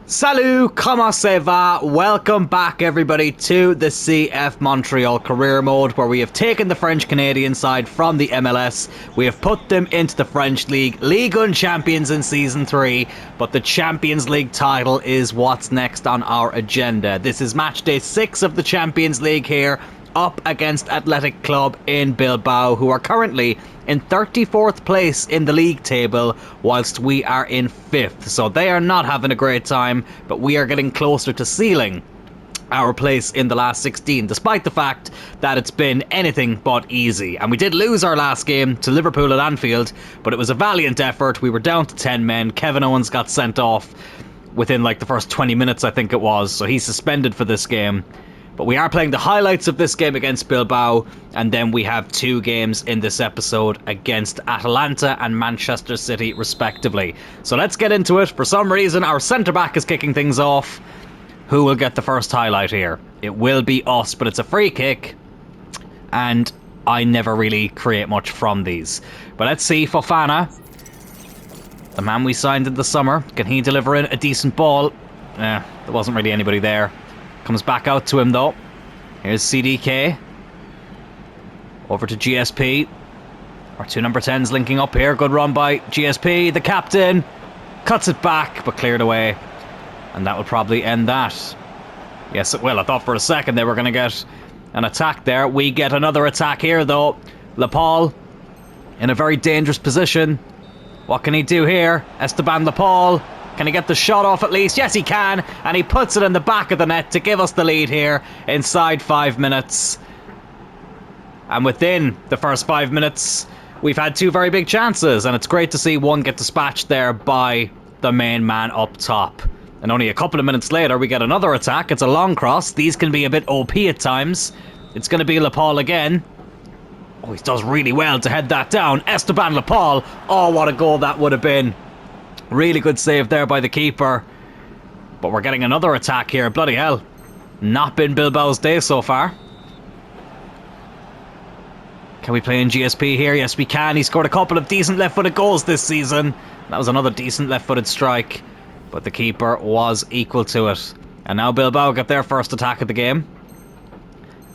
Salut, comment ça va? Welcome back everybody to the CF Montreal career mode, where we have taken the French-Canadian side from the MLS. We have put them into the French League, Ligue 1 champions in Season 3, but the Champions League title is what's next on our agenda. This is match day 6 of the Champions League here, up against Athletic Club in Bilbao, who are currently in 34th place in the league table, whilst we are in 5th. So they are not having a great time, but we are getting closer to sealing our place in the last 16, despite the fact that it's been anything but easy. And we did lose our last game to Liverpool at Anfield, but it was a valiant effort. We were down to 10 men. Kevin Owens got sent off within like the first 20 minutes, I think it was, so he's suspended for this game. But we are playing the highlights of this game against Bilbao, and then we have 2 games in this episode against Atalanta and Manchester City respectively. So let's get into it. For some reason our centre-back is kicking things off. Who will get the first highlight here? It will be us, but it's a free kick, and I never really create much from these. But let's see, Fofana, the man we signed in the summer, can he deliver in a decent ball? There wasn't really anybody there. Comes back out to him though. Here's CDK. Over to GSP. Our 2 number 10s linking up here. Good run by GSP, the captain. Cuts it back, but cleared away. And that will probably end that. Yes, it will. I thought for a second they were going to get an attack there. We get another attack here though. Lepal in a very dangerous position. What can he do here? Esteban Lepal. Can he get the shot off at least? Yes, he can. And he puts it in the back of the net to give us the lead here inside 5 minutes. And within the first 5 minutes, we've had 2 very big chances. And it's great to see one get dispatched there by the main man up top. And only a couple of minutes later, we get another attack. It's a long cross. These can be a bit OP at times. It's going to be Lepal again. Oh, he does really well to head that down. Esteban Lepal. Oh, what a goal that would have been. Really good save there by the keeper. But we're getting another attack here. Bloody hell. Not been Bilbao's day so far. Can we play in GSP here? Yes, we can. He scored a couple of decent left-footed goals this season. That was another decent left-footed strike. But the keeper was equal to it. And now Bilbao get their first attack of the game.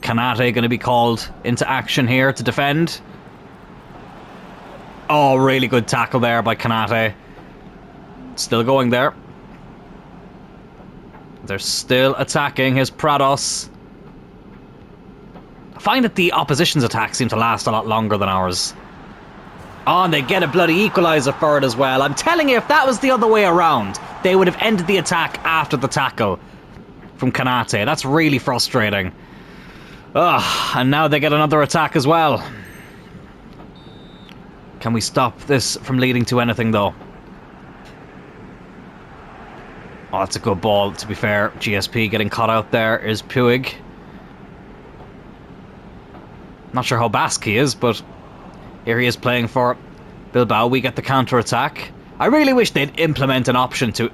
Kanate going to be called into action here to defend. Oh, really good tackle there by Kanate. Still going there. They're still attacking. Here's Prados. I find that the opposition's attacks seem to last a lot longer than ours. Oh, and they get a bloody equaliser for it as well. I'm telling you, if that was the other way around, they would have ended the attack after the tackle from Kanate. That's really frustrating. Ugh, and now they get another attack as well. Can we stop this from leading to anything though? Oh, that's a good ball, to be fair. GSP getting caught out there is Puig. Not sure how Basque he is, but here he is playing for Bilbao. We get the counter-attack. I really wish they'd implement an option to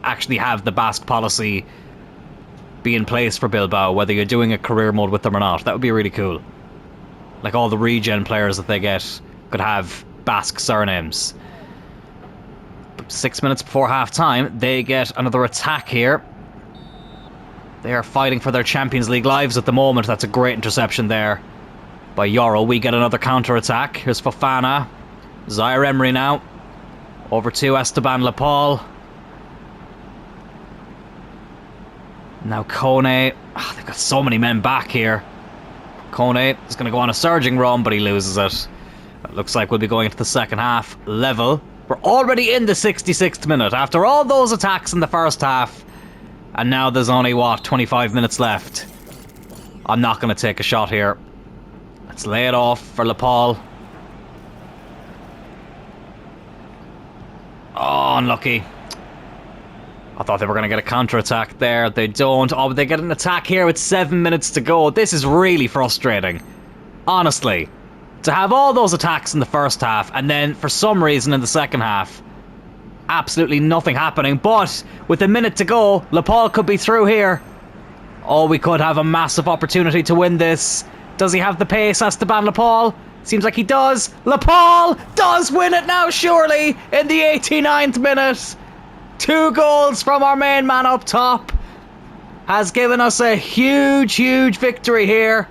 actually have the Basque policy be in place for Bilbao, whether you're doing a career mode with them or not. That would be really cool. Like all the regen players that they get could have Basque surnames. 6 minutes before half-time, they get another attack here. They are fighting for their Champions League lives at the moment. That's a great interception there by Yoro. We get another counter-attack. Here's Fofana. Zaire Emery now. Over to Esteban Lepal. Now Kone. Oh, they've got so many men back here. Kone is going to go on a surging run, but he loses it. It looks like we'll be going into the second half level. We're already in the 66th minute after all those attacks in the first half. And now there's only, 25 minutes left. I'm not going to take a shot here. Let's lay it off for Lepal. Oh, unlucky. I thought they were going to get a counter-attack there. They don't. Oh, but they get an attack here with 7 minutes to go. This is really frustrating. Honestly. To have all those attacks in the first half, and then for some reason in the second half, absolutely nothing happening. But with a minute to go, Lepal could be through here. Oh, we could have a massive opportunity to win this. Does he have the pace, Esteban Lepal? Seems like he does. Lepal does win it now, surely, in the 89th minute. 2 goals from our main man up top has given us a huge, huge victory here.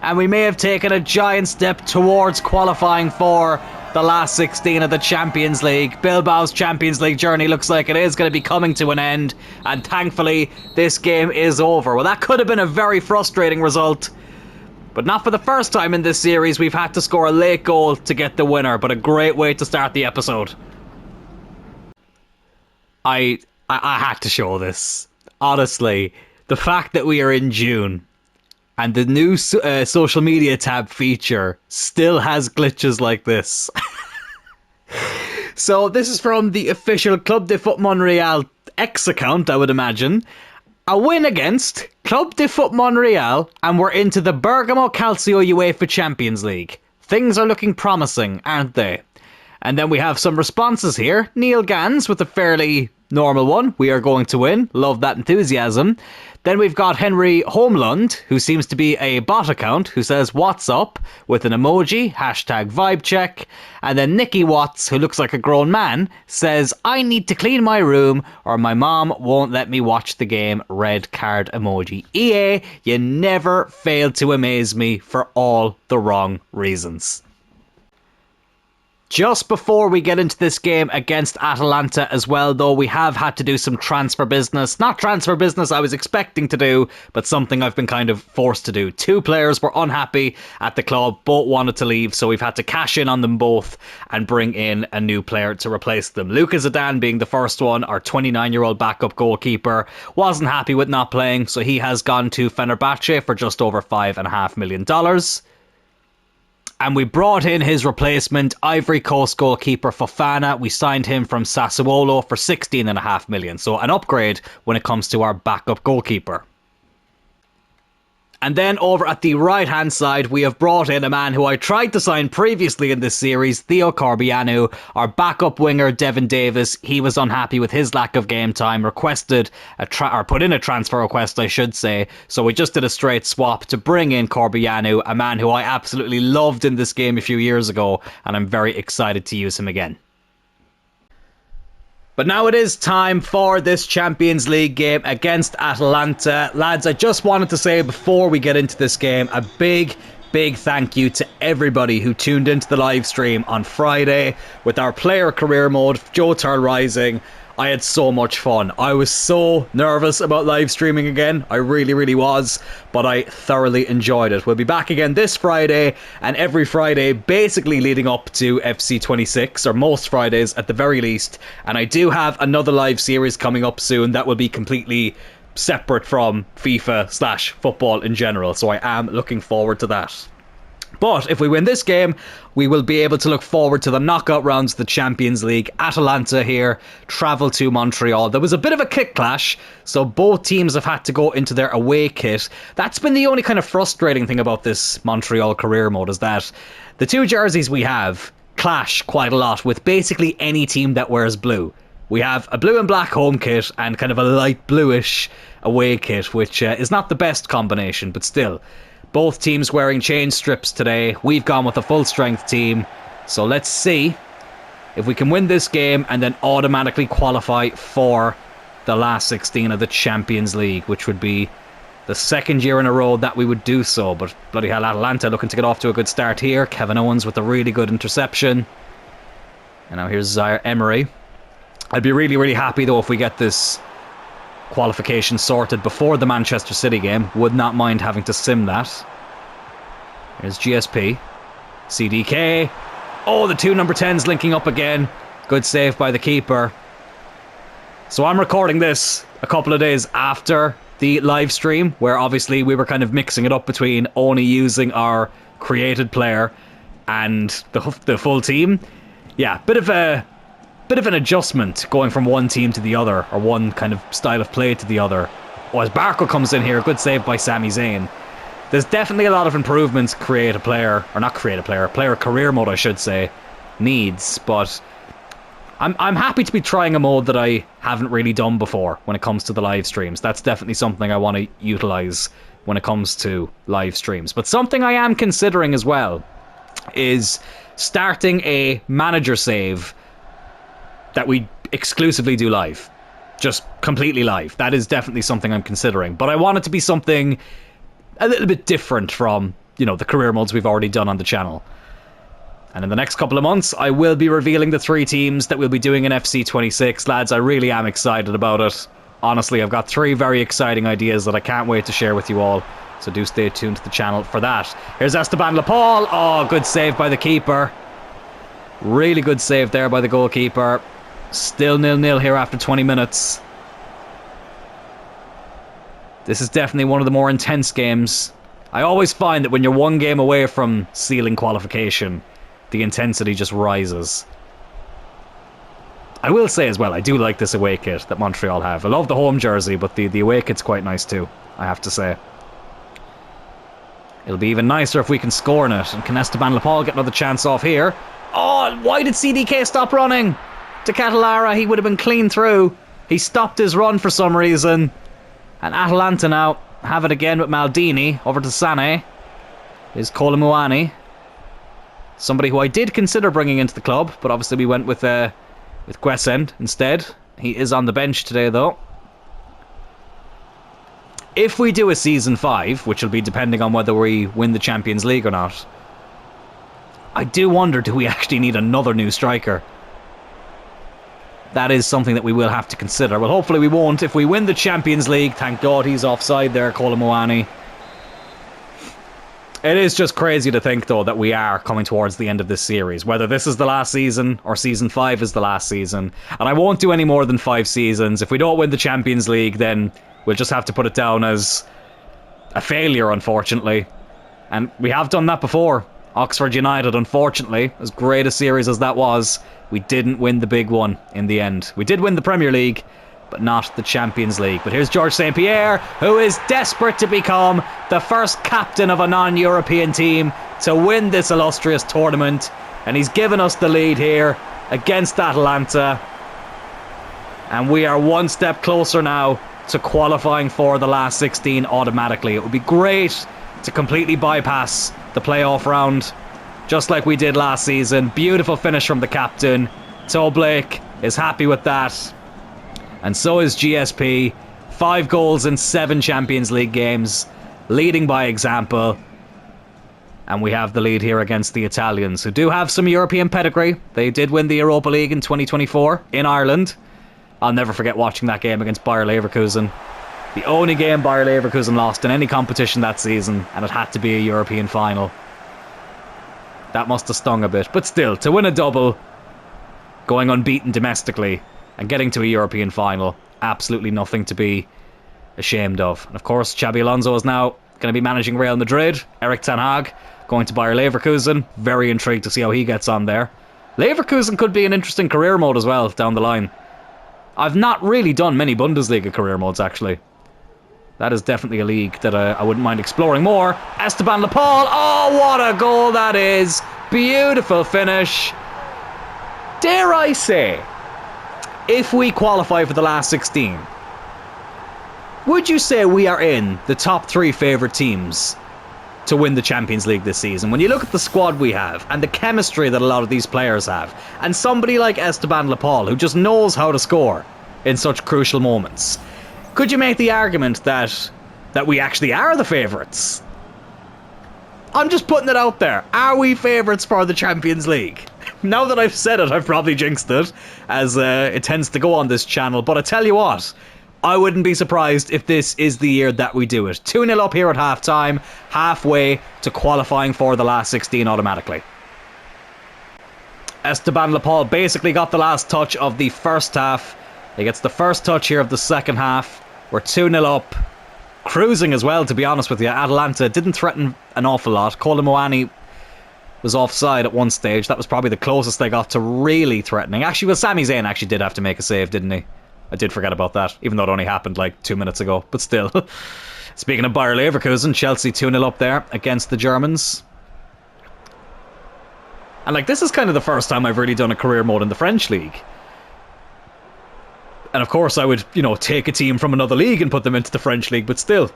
And we may have taken a giant step towards qualifying for the last 16 of the Champions League. Bilbao's Champions League journey looks like it is going to be coming to an end. And thankfully, this game is over. Well, that could have been a very frustrating result. But not for the first time in this series. We've had to score a late goal to get the winner. But a great way to start the episode. I had to show this. Honestly, the fact that we are in June and the new social media tab feature still has glitches like this. So this is from the official Club de Foot Montreal X account, I would imagine. A win against Club de Foot Montreal, and we're into the Bergamo Calcio UEFA Champions League. Things are looking promising, aren't they? And then we have some responses here. Neil Gans with a fairly normal one. We are going to win. Love that enthusiasm. Then we've got Henry Homelund, who seems to be a bot account, who says, "What's up?" with an emoji, hashtag vibe check. And then Nicky Watts, who looks like a grown man, says, "I need to clean my room or my mom won't let me watch the game," red card emoji. EA, you never fail to amaze me for all the wrong reasons. Just before we get into this game against Atalanta as well, though, we have had to do some transfer business. Not transfer business I was expecting to do, but something I've been kind of forced to do. 2 players were unhappy at the club, both wanted to leave, so we've had to cash in on them both and bring in a new player to replace them. Luka Zidane being the first one, our 29-year-old backup goalkeeper, wasn't happy with not playing, so he has gone to Fenerbahce for just over $5.5 million. And we brought in his replacement, Ivory Coast goalkeeper Fofana. We signed him from Sassuolo for $16.5 million. So an upgrade when it comes to our backup goalkeeper. And then over at the right-hand side, we have brought in a man who I tried to sign previously in this series, Theo Corbianu. Our backup winger, Devin Davis, he was unhappy with his lack of game time, requested or put in a transfer request, I should say. So we just did a straight swap to bring in Corbianu, a man who I absolutely loved in this game a few years ago, and I'm very excited to use him again. But now it is time for this Champions League game against Atalanta. Lads, I just wanted to say before we get into this game, a big thank you to everybody who tuned into the live stream on Friday with our player career mode, Joe Turl Rising. I had so much fun. I was so nervous about live streaming again. I really was, but I thoroughly enjoyed it. We'll be back again this Friday and every Friday basically leading up to FC26, or most Fridays at the very least. And I do have another live series coming up soon that will be completely separate from FIFA/football in general. So I am looking forward to that. But if we win this game, we will be able to look forward to the knockout rounds of the Champions League. Atalanta here travel to Montreal. There was a bit of a kit clash, so both teams have had to go into their away kit. That's been the only kind of frustrating thing about this Montreal career mode, is that the 2 jerseys we have clash quite a lot with basically any team that wears blue. We have a blue and black home kit and kind of a light bluish away kit, which is not the best combination, but still. Both teams wearing change strips today. We've gone with a full strength team. So let's see if we can win this game and then automatically qualify for the last 16 of the Champions League, which would be the 2nd year in a row that we would do so. But bloody hell, Atalanta looking to get off to a good start here. Kevin Owens with a really good interception. And now here's Zaire Emery. I'd be really happy though if we get this qualification sorted before the Manchester City game. Would not mind having to sim that. Here's GSP. CDK. Oh, the 2 number 10s linking up again. Good save by the keeper. So I'm recording this a couple of days after the live stream, where obviously we were kind of mixing it up between only using our created player and the full team. Yeah, bit of an adjustment going from one team to the other, or one kind of style of play to the other. Oh, as Barco comes in here, good save by Sami Zayn. There's definitely a lot of improvements player career mode I should say, needs, but I'm happy to be trying a mode that I haven't really done before when it comes to the live streams. That's definitely something I want to utilise when it comes to live streams. But something I am considering as well is starting a manager save that we exclusively do live. just completely live. That is definitely something I'm considering. But I want it to be something a little bit different from, you know, the career modes we've already done on the channel. And in the next couple of months, I will be revealing the 3 teams that we'll be doing in FC26. Lads, I really am excited about it. Honestly, I've got 3 very exciting ideas that I can't wait to share with you all. So do stay tuned to the channel for that. Here's Esteban Lepal. Oh, good save by the keeper. Really good save there by the goalkeeper. Still 0-0 here after 20 minutes. This is definitely one of the more intense games. I always find that when you're 1 game away from sealing qualification, the intensity just rises. I will say as well, I do like this away kit that Montreal have. I love the home jersey, but the away kit's quite nice too, I have to say. It'll be even nicer if we can score in it. And can Esteban Lepal get another chance off here? Oh, why did CDK stop running? To Catalara, he would have been clean through. He stopped his run for some reason. And Atalanta now have it again with Maldini. Over to Sané. Is Kolomuani. Somebody who I did consider bringing into the club, but obviously we went with Guessend instead. He is on the bench today though. If we do a Season 5, which will be depending on whether we win the Champions League or not, I do wonder, do we actually need another new striker? That is something that we will have to consider. Well, hopefully we won't. If we win the Champions League, thank God he's offside there, Kolomuani. It is just crazy to think, though, that we are coming towards the end of this series. Whether this is the last season or Season 5 is the last season. And I won't do any more than 5 seasons. If we don't win the Champions League, then we'll just have to put it down as a failure, unfortunately. And we have done that before. Oxford United, unfortunately, as great a series as that was, we didn't win the big one in the end. We did win the Premier League, but not the Champions League. But here's George St. Pierre, who is desperate to become the first captain of a non-European team to win this illustrious tournament. And he's given us the lead here against Atalanta. And we are 1 step closer now to qualifying for the last 16 automatically. It would be great to completely bypass the playoff round, just like we did last season. Beautiful finish from the captain. Toe Blake is happy with that. And so is GSP. 5 goals in 7 Champions League games, leading by example. And we have the lead here against the Italians, who do have some European pedigree. They did win the Europa League in 2024 in Ireland. I'll never forget watching that game against Bayer Leverkusen. The only game Bayer Leverkusen lost in any competition that season, and it had to be a European final. That must have stung a bit. But still, to win a double, going unbeaten domestically, and getting to a European final, absolutely nothing to be ashamed of. And of course, Xabi Alonso is now going to be managing Real Madrid. Eric Ten Hag going to Bayer Leverkusen. Very intrigued to see how he gets on there. Leverkusen could be an interesting career mode as well down the line. I've not really done many Bundesliga career modes, actually. That is definitely a league that I wouldn't mind exploring more. Esteban Lepal. Oh, what a goal that is. Beautiful finish. Dare I say, if we qualify for the last 16, would you say we are in the top 3 favourite teams to win the Champions League this season? When you look at the squad we have and the chemistry that a lot of these players have, and somebody like Esteban Lepal who just knows how to score in such crucial moments, could you make the argument that we actually are the favourites? I'm just putting it out there. Are we favourites for the Champions League? Now that I've said it, I've probably jinxed it, as it tends to go on this channel. But I tell you what, I wouldn't be surprised if this is the year that we do it. 2-0 up here at half-time, halfway to qualifying for the last 16 automatically. Esteban Lepal basically got the last touch of the first half. He gets the first touch here of the second half. We're 2-0 up. Cruising as well, to be honest with you. Atalanta didn't threaten an awful lot. Kolomuani was offside at one stage. That was probably the closest they got to really threatening. Actually, well, Sami Zayn actually did have to make a save, didn't he? I did forget about that, even though it only happened like 2 minutes ago. But still. Speaking of Bayer Leverkusen, Chelsea 2-0 up there against the Germans. And like, this is kind of the first time I've really done a career mode in the French league. And of course I would, you know, take a team from another league and put them into the French league, but still.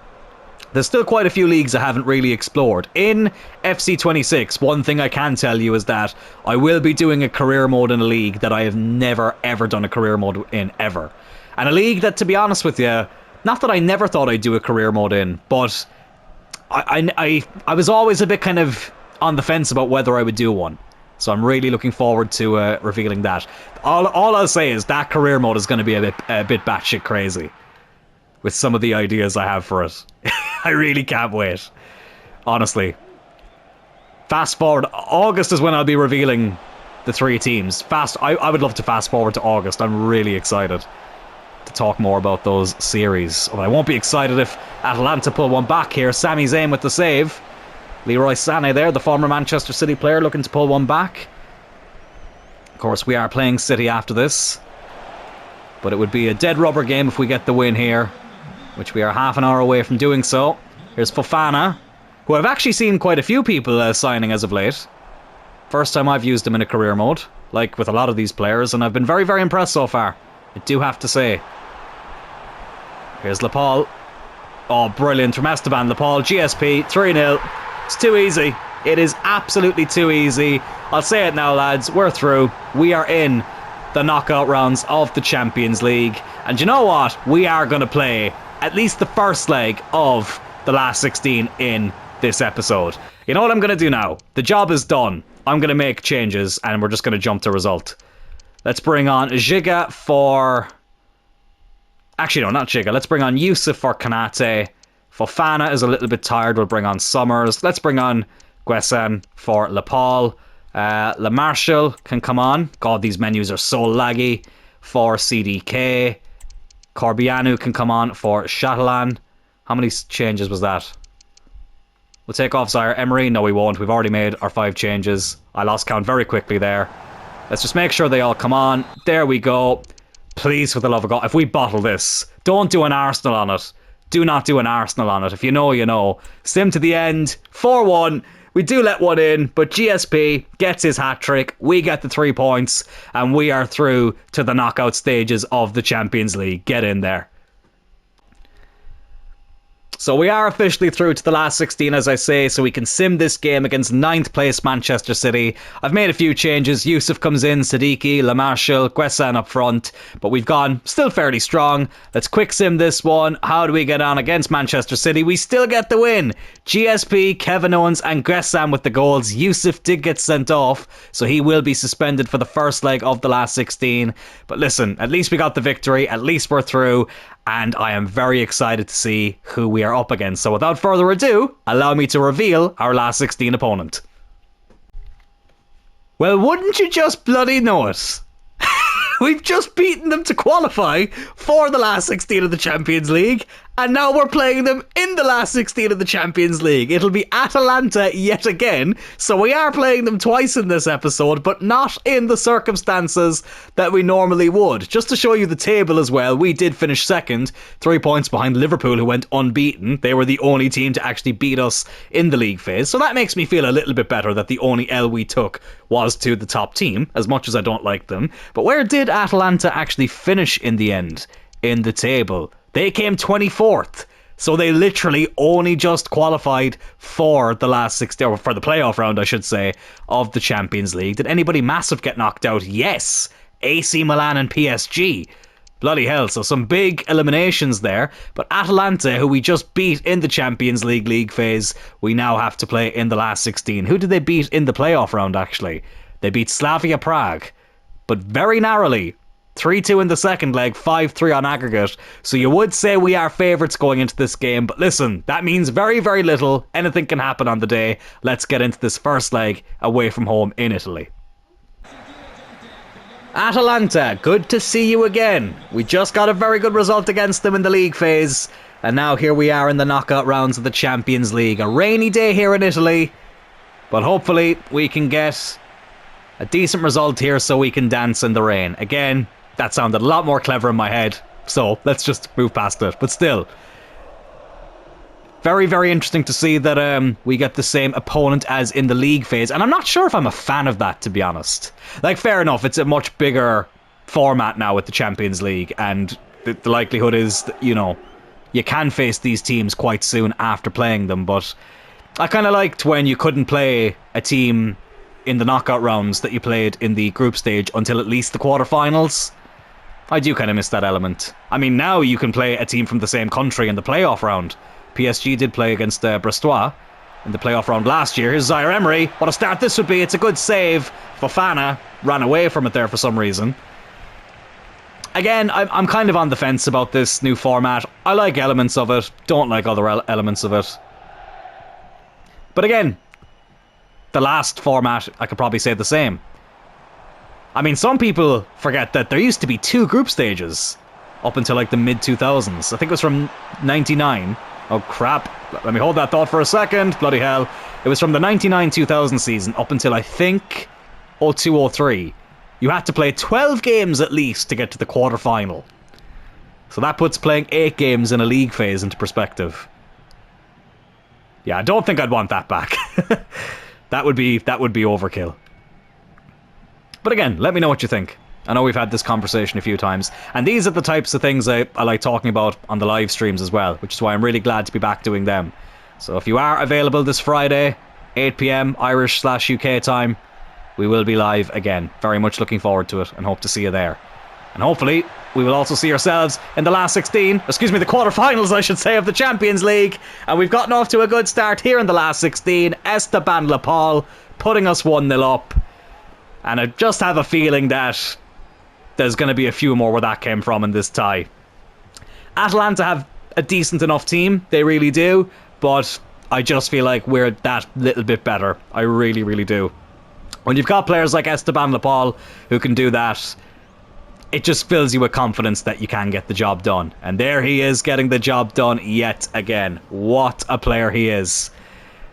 There's still quite a few leagues I haven't really explored. In FC26, one thing I can tell you is that I will be doing a career mode in a league that I have never ever done a career mode in, ever. And a league that, to be honest with you, not that I never thought I'd do a career mode in, but I was always a bit kind of on the fence about whether I would do one. So I'm really looking forward to revealing that. All I'll say is that career mode is going to be a bit batshit crazy with some of the ideas I have for it. I really can't wait. Honestly. Fast forward. August is when I'll be revealing the 3 teams. I would love to fast forward to August. I'm really excited to talk more about those series. Well, I won't be excited if Atalanta pull one back here. Sami Zayn with the save. Leroy Sané there, the former Manchester City player, looking to pull one back. Of course, we are playing City after this. But it would be a dead rubber game if we get the win here, which we are half an hour away from doing so. Here's Fofana, who I've actually seen quite a few people signing as of late. First time I've used him in a career mode, like with a lot of these players, and I've been very, very impressed so far. I do have to say. Here's Laporte. Oh, brilliant from Esteban Laporte. GSP, 3-0. It's too easy. It is absolutely too easy. I'll say it now, lads. We're through. We are in the knockout rounds of the Champions League. And you know what? We are going to play at least the first leg of the last 16 in this episode. You know what I'm going to do now? The job is done. I'm going to make changes and we're just going to jump to result. Let's bring on Giga for... Actually, no, not Giga. Let's bring on Yusuf for Konate. Fofana is a little bit tired. We'll bring on Summers. Let's bring on Guessan for Lepal. Le Marshall can come on. God, these menus are so laggy. For CDK. Corbianu can come on for Catalan. How many changes was that? We'll take off Zaire Emery. No, we won't. We've already made our 5 changes. I lost count very quickly there. Let's just make sure they all come on. There we go. Please, for the love of God, if we bottle this, don't do an Arsenal on it. Do not do an Arsenal on it. If you know, you know. Sim to the end. 4-1. We do let one in, but GSP gets his hat-trick. We get the 3 points, and we are through to the knockout stages of the Champions League. Get in there. So we are officially through to the last 16, as I say, so we can sim this game against 9th place Manchester City. I've made a few changes. Yusuf comes in, Siddiqui, Le Marshall, Guessan up front, but we've gone still fairly strong. Let's quick sim this one. How do we get on against Manchester City? We still get the win. GSP, Kevin Owens and Guessan with the goals. Yusuf did get sent off, so he will be suspended for the first leg of the last 16. But listen, at least we got the victory. At least we're through. And I am very excited to see who we are up against. So without further ado, allow me to reveal our last 16 opponent. Well, wouldn't you just bloody know it? We've just beaten them to qualify for the last 16 of the Champions League, and now we're playing them in the last 16 of the Champions League. It'll be Atalanta yet again, so we are playing them twice in this episode, but not in the circumstances that we normally would. Just to show you the table as well, we did finish second, 3 points behind Liverpool, who went unbeaten. They were the only team to actually beat us in the league phase, so that makes me feel a little bit better that the only L we took was to the top team, as much as I don't like them. But where did Atalanta actually finish in the end in the table? They came 24th, so they literally only just qualified for the last 16, or for the playoff round, I should say, of the Champions League. Did anybody massive get knocked out? Yes, AC Milan and PSG. Bloody hell, so some big eliminations there. But Atalanta, who we just beat in the Champions League phase, we now have to play in the last 16. Who did they beat in the playoff round, actually? They beat Slavia Prague, but very narrowly. 3-2 in the second leg, 5-3 on aggregate. So you would say we are favourites going into this game. But listen, that means very, very little. Anything can happen on the day. Let's get into this first leg away from home in Italy. Atalanta, good to see you again. We just got a very good result against them in the league phase. And now here we are in the knockout rounds of the Champions League. A rainy day here in Italy. But hopefully we can get a decent result here so we can dance in the rain. Again, that sounded a lot more clever in my head, so let's just move past it. But still, very, very interesting to see that we get the same opponent as in the league phase. And I'm not sure if I'm a fan of that, to be honest. Like, fair enough, it's a much bigger format now with the Champions League, and the likelihood is that, you know, you can face these teams quite soon after playing them. But I kind of liked when you couldn't play a team in the knockout rounds that you played in the group stage until at least the quarterfinals. I do kind of miss that element. I mean, now you can play a team from the same country in the playoff round. PSG did play against Brestois in the playoff round last year. Here's Zaire Emery. What a start this would be. It's a good save. Fofana ran away from it there for some reason. Again, I'm kind of on the fence about this new format. I like elements of it. Don't like other elements of it. But again, the last format, I could probably say the same. I mean, some people forget that there used to be 2 group stages up until like the mid-2000s. I think it was from 99. Oh, crap. Let me hold that thought for a second. Bloody hell. It was from the 99-2000 season up until, I think, 02-03. You had to play 12 games at least to get to the quarter-final. So that puts playing 8 games in a league phase into perspective. Yeah, I don't think I'd want that back. That would be overkill. But again, let me know what you think. I know we've had this conversation a few times, and these are the types of things I like talking about on the live streams as well, which is why I'm really glad to be back doing them. So if you are available this Friday, 8 PM Irish/UK time, we will be live again. Very much looking forward to it and hope to see you there. And hopefully we will also see ourselves in the the quarterfinals, I should say, of the Champions League. And we've gotten off to a good start here in the last 16. Esteban Lepal putting us 1-0 up. And I just have a feeling that there's going to be a few more where that came from in this tie. Atalanta have a decent enough team. They really do. But I just feel like we're that little bit better. I really, really do. When you've got players like Esteban Lepal who can do that, it just fills you with confidence that you can get the job done. And there he is, getting the job done yet again. What a player he is.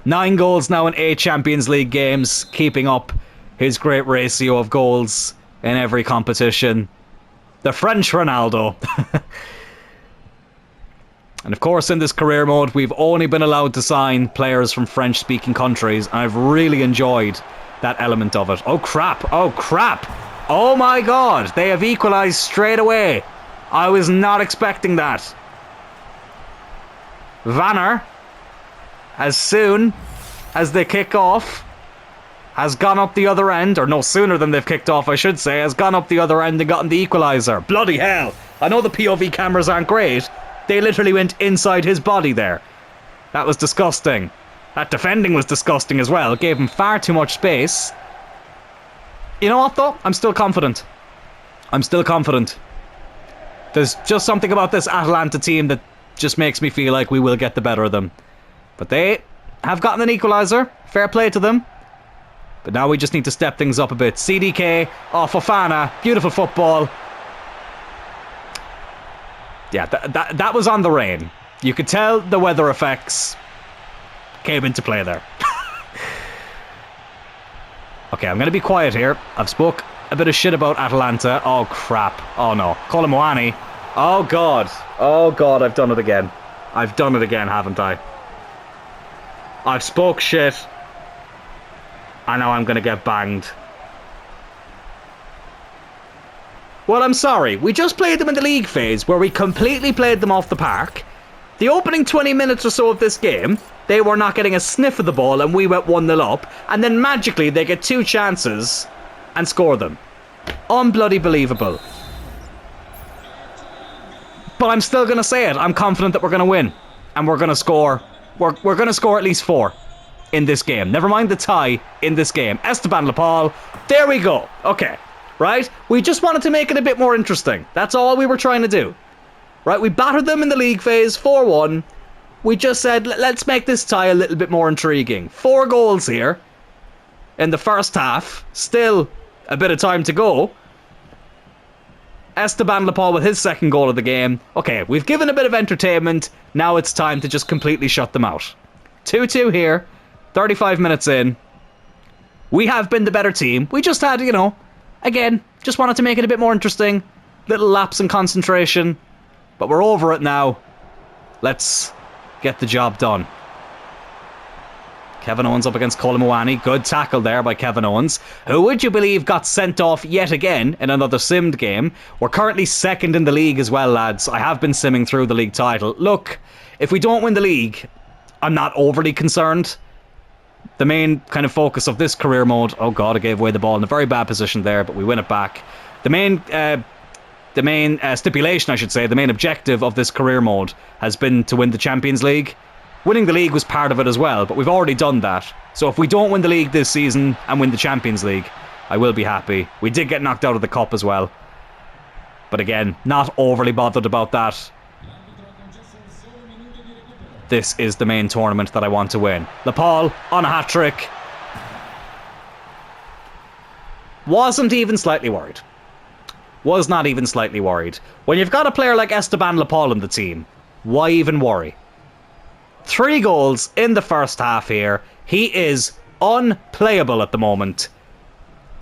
9 goals now in 8 Champions League games, keeping up his great ratio of goals in every competition. The French Ronaldo. And of course, in this career mode, we've only been allowed to sign players from French-speaking countries. And I've really enjoyed that element of it. Oh, crap. Oh, crap. Oh, my God. They have equalised straight away. I was not expecting that. Vanner, as soon as they kick off, has gone up the other end, or no sooner than they've kicked off, I should say, has gone up the other end and gotten the equaliser. Bloody hell. I know the POV cameras aren't great. They literally went inside his body there. That was disgusting. That defending was disgusting as well. It gave him far too much space. You know what, though? I'm still confident. I'm still confident. There's just something about this Atalanta team that just makes me feel like we will get the better of them. But they have gotten an equaliser. Fair play to them. But now we just need to step things up a bit. CDK, Fofana, beautiful football. Yeah, that was on the rain. You could tell the weather effects came into play there. Okay, I'm going to be quiet here. I've spoke a bit of shit about Atalanta. Oh, crap. Oh, no. Colomboani. Oh, God. Oh, God, I've done it again. I've done it again, haven't I? I've spoke shit. And now I'm going to get banged. Well, I'm sorry. We just played them in the league phase where we completely played them off the park. The opening 20 minutes or so of this game, they were not getting a sniff of the ball and we went 1-0 up. And then magically they get 2 chances and score them. Unbloody-believable. But I'm still going to say it. I'm confident that we're going to win. And we're going to score. We're going to score at least 4 in this game. Never mind the tie in this game. Esteban Lepal. There we go. Okay. Right? We just wanted to make it a bit more interesting. That's all we were trying to do. Right? We battered them in the league phase 4-1. We just said, let's make this tie a little bit more intriguing. 4 goals here in the first half. Still a bit of time to go. Esteban Lepal with his second goal of the game. Okay, we've given a bit of entertainment. Now it's time to just completely shut them out. 2-2 here. 35 minutes in. We have been the better team. We just had, you know, again, just wanted to make it a bit more interesting. Little lapse in concentration. But we're over it now. Let's get the job done. Kevin Owens up against Colomboani. Good tackle there by Kevin Owens, who, would you believe, got sent off yet again in another simmed game. We're currently second in the league as well, lads. I have been simming through the league title. Look, if we don't win the league, I'm not overly concerned. The main kind of focus of this career mode... Oh god, I gave away the ball in a very bad position there, but we win it back. The main the main stipulation, I should say, the main objective of this career mode has been to win the Champions League. Winning the league was part of it as well, but we've already done that. So if we don't win the league this season and win the Champions League, I will be happy. We did get knocked out of the cup as well. But again, not overly bothered about that. This is the main tournament that I want to win. Laporte on a hat-trick. Wasn't even slightly worried. Was not even slightly worried. When you've got a player like Esteban Laporte in the team, why even worry? 3 goals in the first half here. He is unplayable at the moment.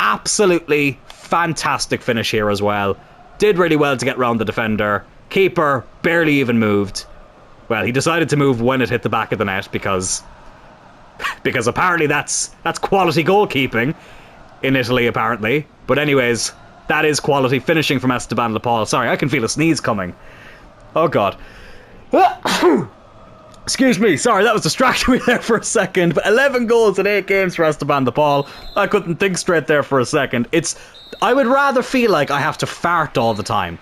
Absolutely fantastic finish here as well. Did really well to get round the defender. Keeper barely even moved. Well, he decided to move when it hit the back of the net because apparently that's quality goalkeeping in Italy, apparently. But anyways, that is quality finishing from Esteban Laporte. Sorry, I can feel a sneeze coming. Oh, God. Excuse me, sorry, that was distracting me there for a second. But 11 goals in 8 games for Esteban Laporte. I couldn't think straight there for a second. I would rather feel like I have to fart all the time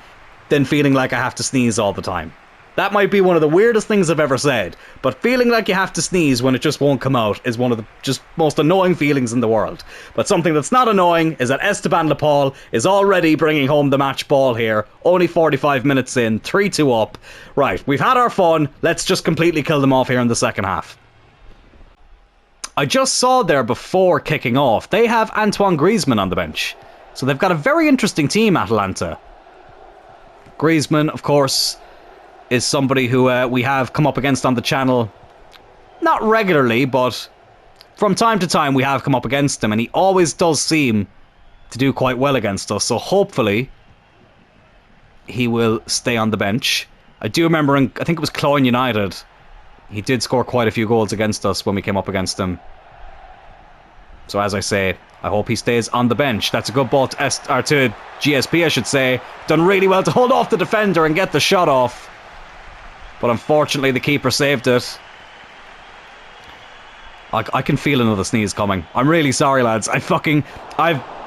than feeling like I have to sneeze all the time. That might be one of the weirdest things I've ever said, but feeling like you have to sneeze when it just won't come out is one of the just most annoying feelings in the world. But something that's not annoying is that Esteban Laporte is already bringing home the match ball here. Only 45 minutes in, 3-2 up. Right, we've had our fun. Let's just completely kill them off here in the second half. I just saw there before kicking off, they have Antoine Griezmann on the bench. So they've got a very interesting team, Atalanta. Griezmann, of course, is somebody who we have come up against on the channel. Not regularly, but from time to time we have come up against him, and he always does seem to do quite well against us. So hopefully he will stay on the bench. I do remember, I think it was Cloyne United, he did score quite a few goals against us when we came up against him. So as I say, I hope he stays on the bench. That's a good ball to GSP, I should say. Done really well to hold off the defender and get the shot off. But unfortunately, the keeper saved it. I can feel another sneeze coming. I'm really sorry, lads. I've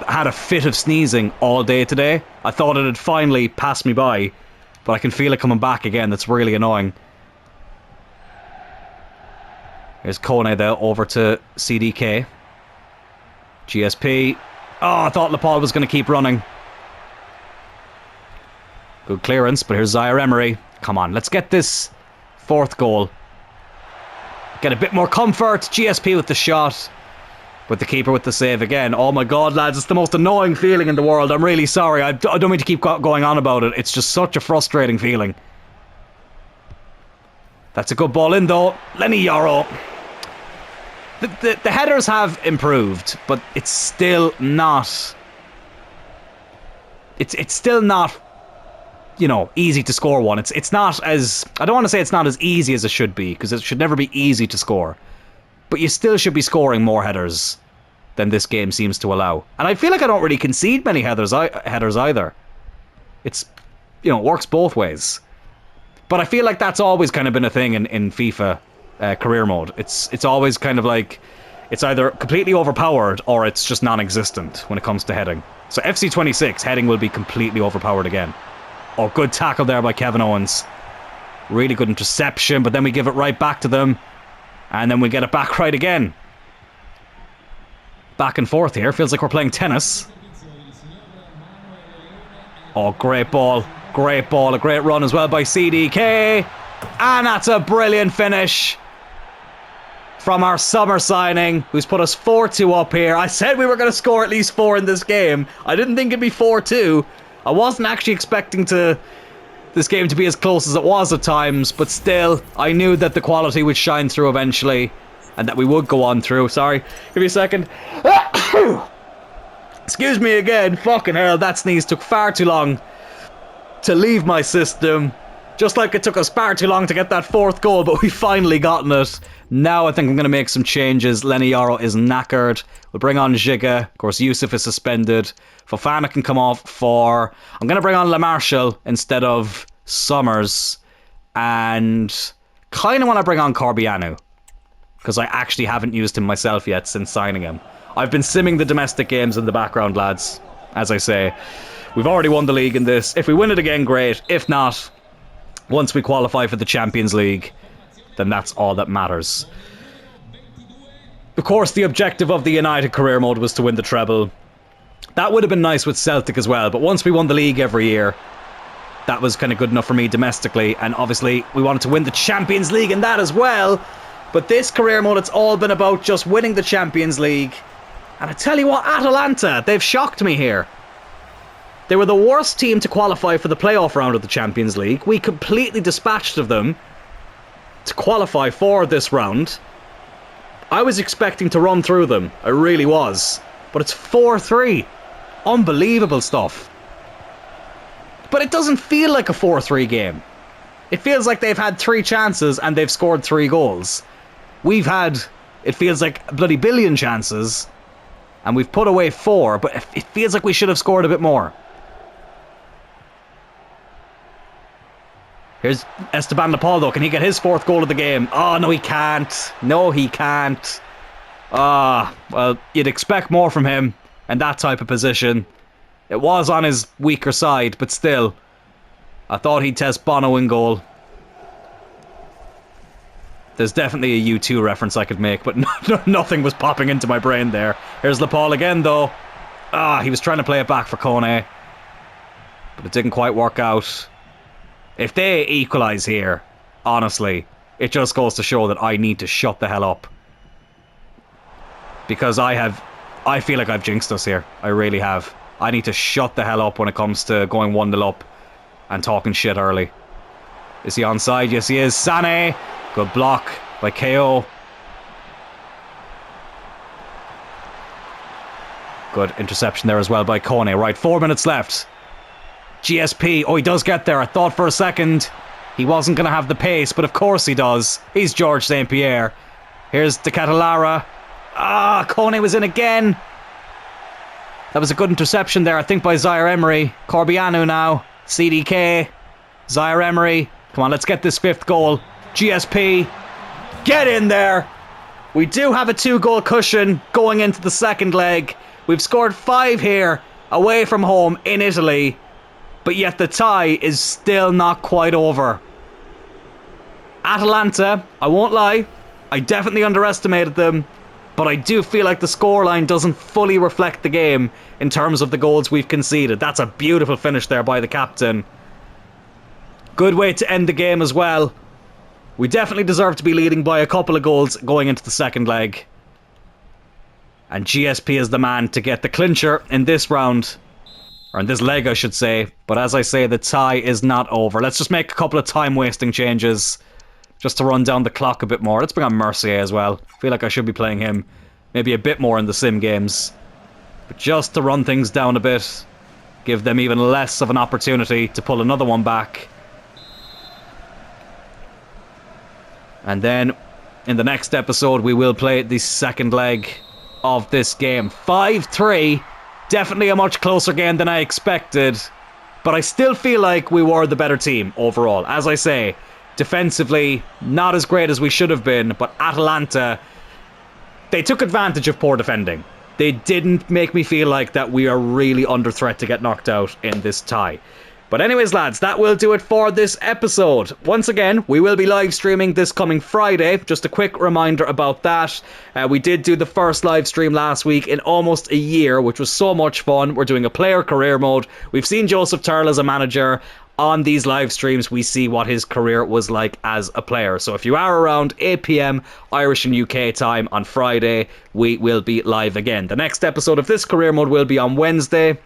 had a fit of sneezing all day today. I thought it had finally passed me by, but I can feel it coming back again. That's really annoying. Here's Kone, though, over to CDK. GSP. Oh, I thought Laporte was going to keep running. Good clearance, but here's Zaire Emery. Come on, let's get this 4th goal. Get a bit more comfort. GSP with the shot. With the keeper with the save again. Oh my God, lads, it's the most annoying feeling in the world. I'm really sorry. I don't mean to keep going on about it. It's just such a frustrating feeling. That's a good ball in, though. Lenny Yoro. The headers have improved, but it's still not... It's still not... you know, easy to score one. It's not as... I don't want to say it's not as easy as it should be, because it should never be easy to score. But you still should be scoring more headers than this game seems to allow. And I feel like I don't really concede many headers either. It's, you know, it works both ways. But I feel like that's always kind of been a thing in FIFA career mode. It's always kind of like... it's either completely overpowered or it's just non-existent when it comes to heading. So FC26, heading will be completely overpowered again. Oh, good tackle there by Kevin Owens. Really good interception, but then we give it right back to them. And then we get it back right again. Back and forth here. Feels like we're playing tennis. Oh, great ball. Great ball. A great run as well by CDK. And that's a brilliant finish from our summer signing, who's put us 4-2 up here. I said we were going to score at least 4 in this game. I didn't think it'd be 4-2. I wasn't actually expecting this game to be as close as it was at times, but still, I knew that the quality would shine through eventually, and that we would go on through. Sorry, give me a second. Excuse me again. Fucking hell, that sneeze took far too long to leave my system. Just like it took us far too long to get that 4th goal, but we finally gotten it. Now I think I'm going to make some changes. Lenny Yoro is knackered. We'll bring on Giga. Of course, Yusuf is suspended. Fofana can come off for... I'm going to bring on Le Marshall instead of Summers. And kind of want to bring on Corbianu, because I actually haven't used him myself yet since signing him. I've been simming the domestic games in the background, lads, as I say. We've already won the league in this. If we win it again, great. If not, once we qualify for the Champions League, then that's all that matters. Of course, the objective of the United career mode was to win the treble. That would have been nice with Celtic as well, but once we won the league every year, that was kind of good enough for me domestically, and obviously we wanted to win the Champions League in that as well. But this career mode, it's all been about just winning the Champions League. And I tell you what, Atalanta, they've shocked me here. They were the worst team to qualify for the playoff round of the Champions League. We completely dispatched of them to qualify for this round. I was expecting to run through them. I really was. But it's 4-3. Unbelievable stuff. But it doesn't feel like a 4-3 game. It feels like they've had 3 chances and they've scored 3 goals. We've had, it feels like, a bloody billion chances and we've put away 4, but it feels like we should have scored a bit more. Here's Esteban Leopoldo. Can he get his 4th goal of the game? Oh, no, he can't. No, he can't. Ah, well, you'd expect more from him in that type of position. It was on his weaker side, but still, I thought he'd test Bono in goal. There's definitely a U2 reference I could make, but nothing was popping into my brain there. Here's Leopold again, though. Ah, he was trying to play it back for Kone, but it didn't quite work out. If they equalise here, honestly, it just goes to show that I need to shut the hell up. Because I feel like I've jinxed us here. I really have. I need to shut the hell up when it comes to going 1-0 up and talking shit early. Is he onside? Yes, he is. Sané. Good block by KO. Good interception there as well by Kone. Right, 4 minutes left. GSP. Oh, he does get there. I thought for a second he wasn't going to have the pace, but of course he does. He's George St. Pierre. Here's De Catalara. Ah, Kone was in again. That was a good interception there, I think, by Zaire Emery. Corbianu now. CDK. Zaire Emery. Come on, let's get this 5th goal. GSP. Get in there. We do have a 2-goal cushion going into the second leg. We've scored 5 here, away from home in Italy. But yet the tie is still not quite over. Atalanta, I won't lie, I definitely underestimated them. But I do feel like the scoreline doesn't fully reflect the game in terms of the goals we've conceded. That's a beautiful finish there by the captain. Good way to end the game as well. We definitely deserve to be leading by a couple of goals going into the second leg. And GSP is the man to get the clincher in this round. Or in this leg, I should say. But as I say, the tie is not over. Let's just make a couple of time-wasting changes. Just to run down the clock a bit more. Let's bring on Mercier as well. I feel like I should be playing him maybe a bit more in the sim games. But just to run things down a bit. Give them even less of an opportunity to pull another one back. And then, in the next episode, we will play the second leg of this game. 5-3. Definitely a much closer game than I expected. But I still feel like we were the better team overall. As I say, defensively, not as great as we should have been. But Atalanta, they took advantage of poor defending. They didn't make me feel like that we are really under threat to get knocked out in this tie. But anyways, lads, that will do it for this episode. Once again, we will be live streaming this coming Friday. Just a quick reminder about that. We did do the first live stream last week in almost a year, which was so much fun. We're doing a player career mode. We've seen Joseph Turl as a manager. On these live streams, we see what his career was like as a player. So if you are around 8 PM Irish and UK time on Friday, we will be live again. The next episode of this career mode will be on Wednesday.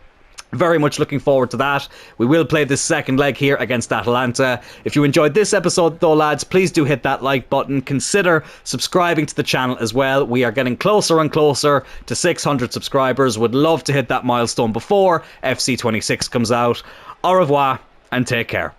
Very much looking forward to that. We will play this second leg here against Atalanta. If you enjoyed this episode though, lads, please do hit that like button. Consider subscribing to the channel as well. We are getting closer and closer to 600 subscribers. Would love to hit that milestone before FC26 comes out. Au revoir and take care.